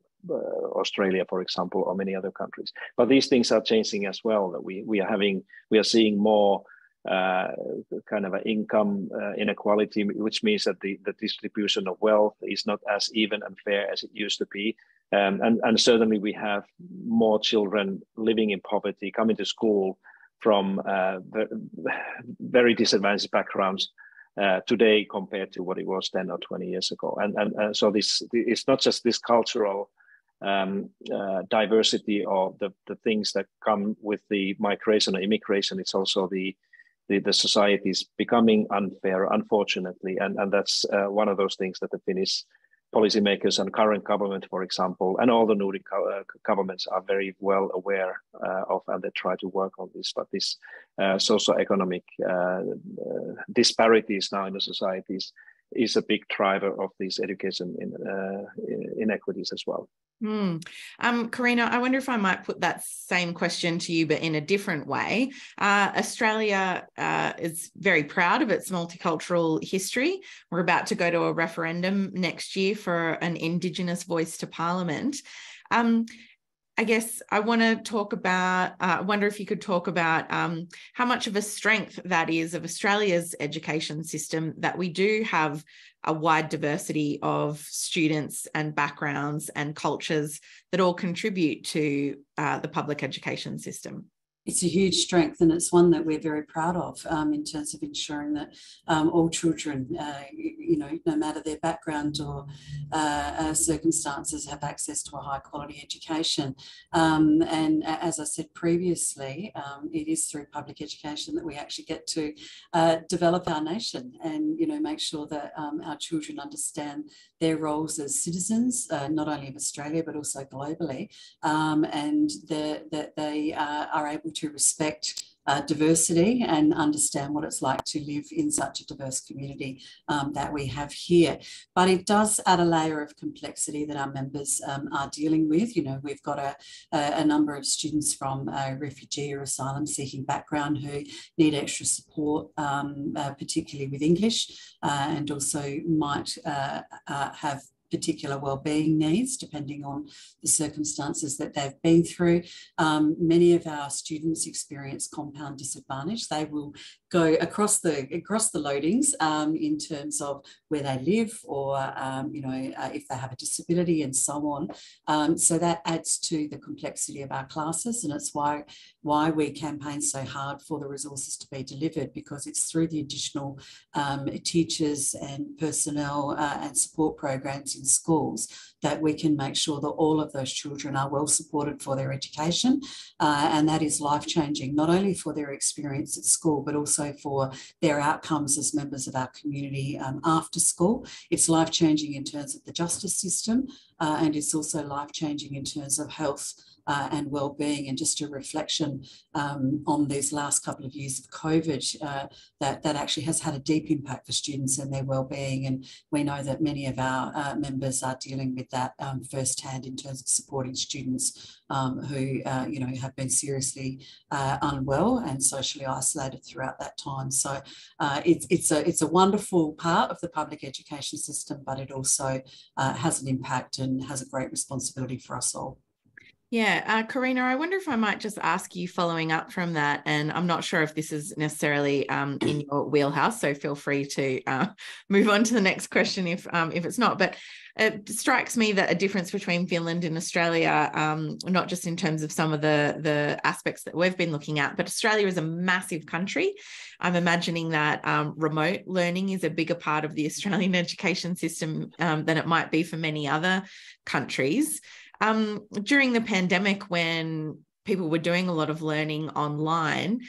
Australia, for example, or many other countries. But these things are changing as well. That we are seeing more kind of an income inequality, which means that the distribution of wealth is not as even and fair as it used to be. And certainly we have more children living in poverty, coming to school from very disadvantaged backgrounds today compared to what it was 10 or 20 years ago. And so it's not just this cultural diversity of the things that come with the migration or immigration. It's also the society is becoming unfair, unfortunately, and that's one of those things that the Finnish policymakers and current government, for example, and all the Nordic governments are very well aware of, and they try to work on this. But this socio-economic disparities now in the societies is a big driver of these education inequities as well. Karina, I wonder if I might put that same question to you, but in a different way. Australia is very proud of its multicultural history. We're about to go to a referendum next year for an Indigenous voice to Parliament. I guess I want to talk about, I wonder if you could talk about how much of a strength that is of Australia's education system, that we do have a wide diversity of students and backgrounds and cultures that all contribute to the public education system. It's a huge strength, and it's one that we're very proud of in terms of ensuring that all children, no matter their background or circumstances, have access to a high quality education. And as I said previously, it is through public education that we actually get to develop our nation and, make sure that our children understand their roles as citizens, not only of Australia, but also globally, and that they are able to respect diversity and understand what it's like to live in such a diverse community that we have here. But it does add a layer of complexity that our members are dealing with. We've got a number of students from a refugee or asylum seeking background who need extra support, particularly with English, and also might have particular wellbeing needs depending on the circumstances that they've been through. Many of our students experience compound disadvantage. They will go across the loadings in terms of where they live or if they have a disability and so on. So that adds to the complexity of our classes, and it's why we campaign so hard for the resources to be delivered, because it's through the additional teachers and personnel and support programs in schools that we can make sure that all of those children are well supported for their education, and that is life-changing, not only for their experience at school, but also for their outcomes as members of our community after school. It's life-changing in terms of the justice system, and it's also life-changing in terms of health and well-being. And just a reflection on these last couple of years of COVID, that actually has had a deep impact for students and their well-being. And we know that many of our members are dealing with that firsthand in terms of supporting students who have been seriously unwell and socially isolated throughout that time. So it's a wonderful part of the public education system, but it also has an impact and has a great responsibility for us all. Yeah, Karina, I wonder if I might just ask you, following up from that, and I'm not sure if this is necessarily in your wheelhouse, so feel free to move on to the next question if it's not. But it strikes me that a difference between Finland and Australia, not just in terms of some of the aspects that we've been looking at, but Australia is a massive country. I'm imagining that remote learning is a bigger part of the Australian education system than it might be for many other countries. During the pandemic, when people were doing a lot of learning online,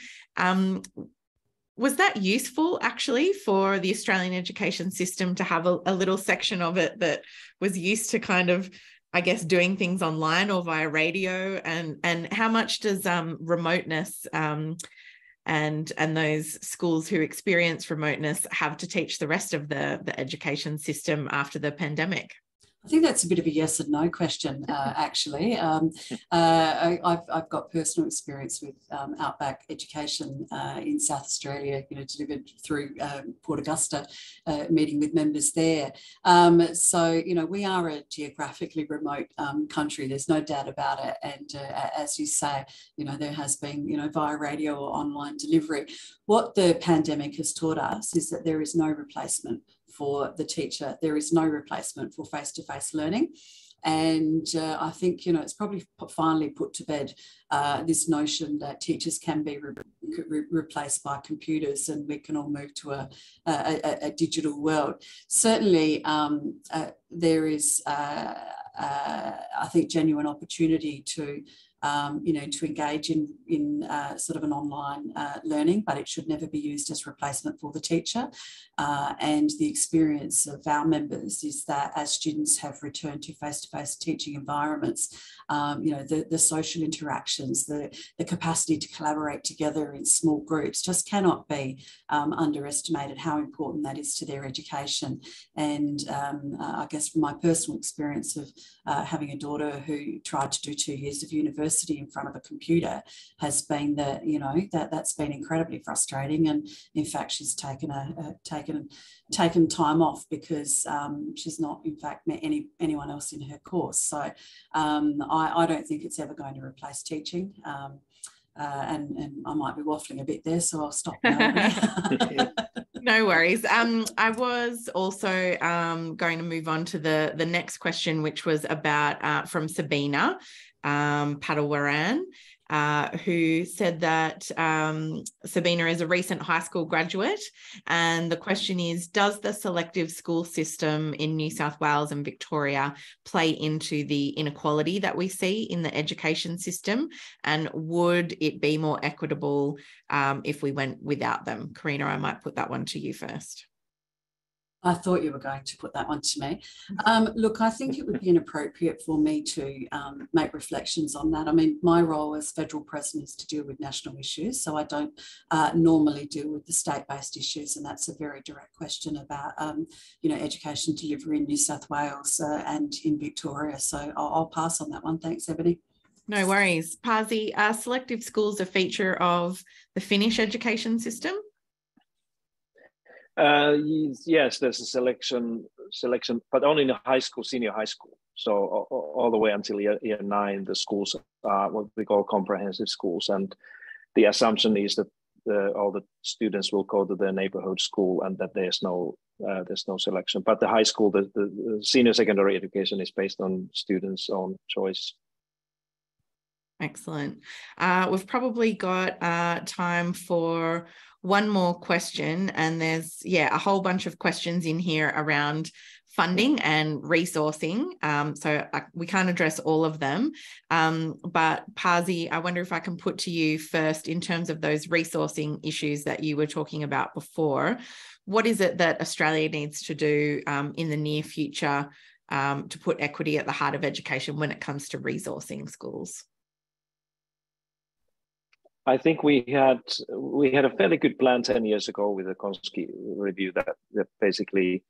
Was that useful actually for the Australian education system to have a little section of it that was used to kind of, I guess, doing things online or via radio? And how much does remoteness and those schools who experience remoteness have to teach the rest of the education system after the pandemic? I think that's a bit of a yes and no question, actually. I've got personal experience with outback education in South Australia, delivered through Port Augusta, meeting with members there. So, we are a geographically remote country, there's no doubt about it. And as you say, there has been, via radio or online delivery. What the pandemic has taught us is that there is no replacement for the teacher. There is no replacement for face-to-face learning. And I think, it's probably finally put to bed this notion that teachers can be replaced by computers and we can all move to a digital world. Certainly, there is, I think, genuine opportunity to to engage in sort of an online learning, but it should never be used as replacement for the teacher. And the experience of our members is that as students have returned to face-to-face teaching environments, the social interactions, the capacity to collaborate together in small groups just cannot be underestimated how important that is to their education. And I guess from my personal experience of having a daughter who tried to do 2 years of university in front of a computer has been that, that's been incredibly frustrating. And in fact, she's taken time off because she's not, in fact, met anyone else in her course. So I don't think it's ever going to replace teaching. And I might be waffling a bit there, so I'll stop now. No worries. I was also going to move on to the next question, which was about from Sabina Padalwaran, who said that Sabina is a recent high school graduate. And the question is, does the selective school system in New South Wales and Victoria play into the inequality that we see in the education system? And would it be more equitable if we went without them? Karina, I might put that one to you first. I thought you were going to put that one to me. Look, I think it would be inappropriate for me to make reflections on that. I mean, my role as federal president is to deal with national issues, so I don't normally deal with the state-based issues, and that's a very direct question about, education delivery in New South Wales and in Victoria. So I'll pass on that one. Thanks, Ebony. No worries. Pasi, are selective schools a feature of the Finnish education system? Yes, there's a selection, but only in the high school, senior high school. So all the way until year 9, the schools are what we call comprehensive schools, and the assumption is that all the students will go to their neighborhood school, and that there's no selection. But the high school, the senior secondary education is based on students' own choice. Excellent. We've probably got time for one more question, and there's a whole bunch of questions in here around funding and resourcing. So we can't address all of them. But Pasi, I wonder if I can put to you first in terms of those resourcing issues that you were talking about before. What is it that Australia needs to do in the near future to put equity at the heart of education when it comes to resourcing schools? I think we had a fairly good plan 10 years ago with the Gonski review that basically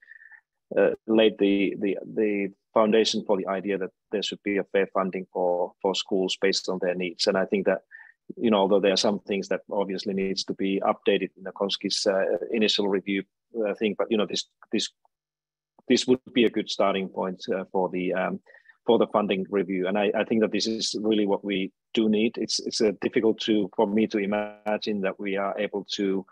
laid the foundation for the idea that there should be a fair funding for schools based on their needs. And I think that, although there are some things that obviously needs to be updated in the Gonski's initial review thing, but this would be a good starting point for the funding review. And I think that this is really what we do need. It's difficult for me to imagine that we are able to,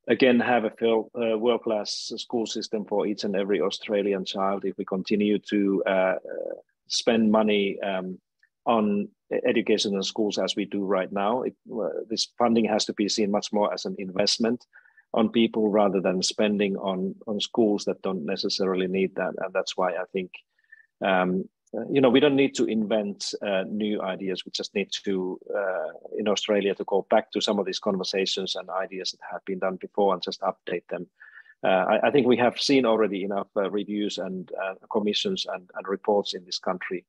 again, have a world-class school system for each and every Australian child if we continue to spend money on education and schools as we do right now. This funding has to be seen much more as an investment on people rather than spending on schools that don't necessarily need that. And that's why I think we don't need to invent new ideas. We just need to, in Australia, to go back to some of these conversations and ideas that have been done before and just update them. I think we have seen already enough reviews and commissions and reports in this country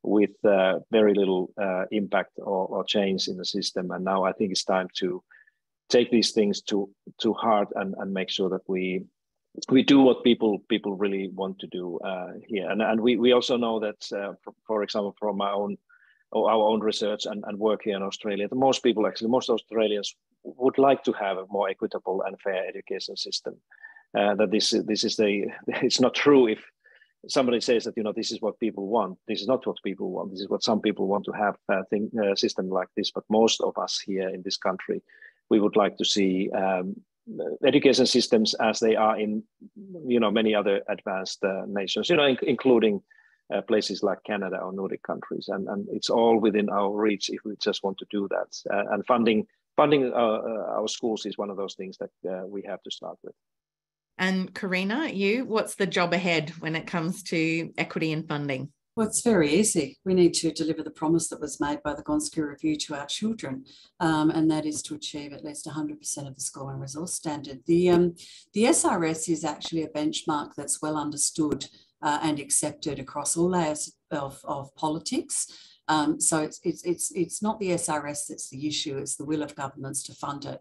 with very little impact or change in the system. And now I think it's time to take these things to heart and make sure that we do what people really want to do here. And we also know that, for example, from our own research and work here in Australia, that most Australians would like to have a more equitable and fair education system. That it's not true if somebody says that this is what people want. This is not what people want. This is what some people want to have a system like this. But most of us here in this country, we would like to see education systems as they are in many other advanced nations, including places like Canada or Nordic countries, and it's all within our reach if we just want to do that. And funding our schools is one of those things that we have to start with. And Karina, what's the job ahead when it comes to equity and funding? Well, it's very easy. We need to deliver the promise that was made by the Gonski review to our children, and that is to achieve at least 100% of the score and resource standard. The SRS is actually a benchmark that's well understood and accepted across all layers of politics. So it's not the SRS that's the issue, it's the will of governments to fund it.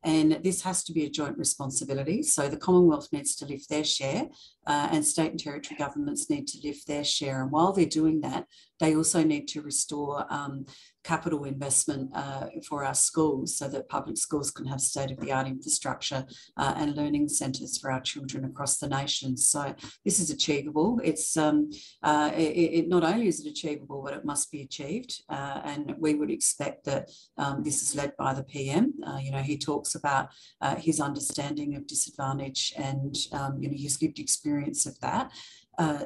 And this has to be a joint responsibility. So the Commonwealth needs to lift their share and state and territory governments need to lift their share. And while they're doing that, they also need to restore capital investment for our schools so that public schools can have state-of-the-art infrastructure and learning centres for our children across the nation. So this is achievable. It's it not only is it achievable, but it must be achieved. And we would expect that this is led by the PM. He talks about his understanding of disadvantage and his lived experience of that.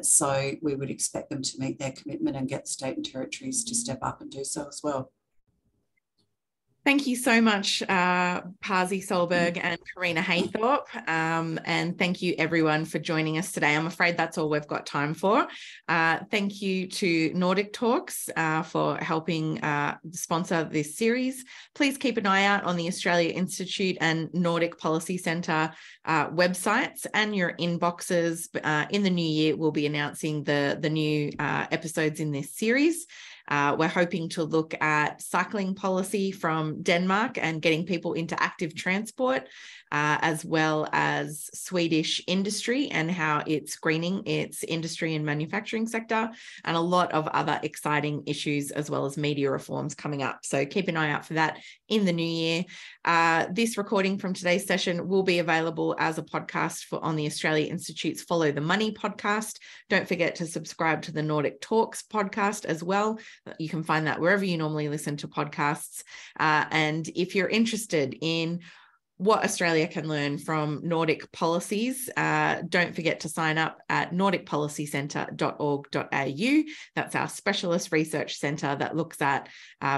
So we would expect them to meet their commitment and get state and territories to step up and do so as well. Thank you so much, Pasi Solberg and Karina Haythorpe. And thank you everyone for joining us today. I'm afraid that's all we've got time for. Thank you to Nordic Talks for helping sponsor this series. Please keep an eye out on the Australia Institute and Nordic Policy Centre websites and your inboxes. In the new year, we'll be announcing the new episodes in this series. We're hoping to look at cycling policy from Denmark and getting people into active transport, as well as Swedish industry and how it's greening its industry and manufacturing sector, and a lot of other exciting issues as well as media reforms coming up. So keep an eye out for that in the new year. This recording from today's session will be available as a podcast on the Australia Institute's Follow the Money podcast. Don't forget to subscribe to the Nordic Talks podcast as well. You can find that wherever you normally listen to podcasts. And if you're interested in what Australia can learn from Nordic policies, don't forget to sign up at nordicpolicycentre.org.au. That's our specialist research centre that looks at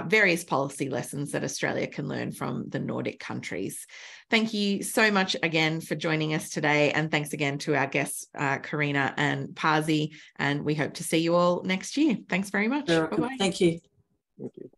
various policy lessons that Australia can learn from the Nordic countries. Thank you so much again for joining us today. And thanks again to our guests, Karina and Pasi. And we hope to see you all next year. Thanks very much. Bye-bye. Thank you. Thank you.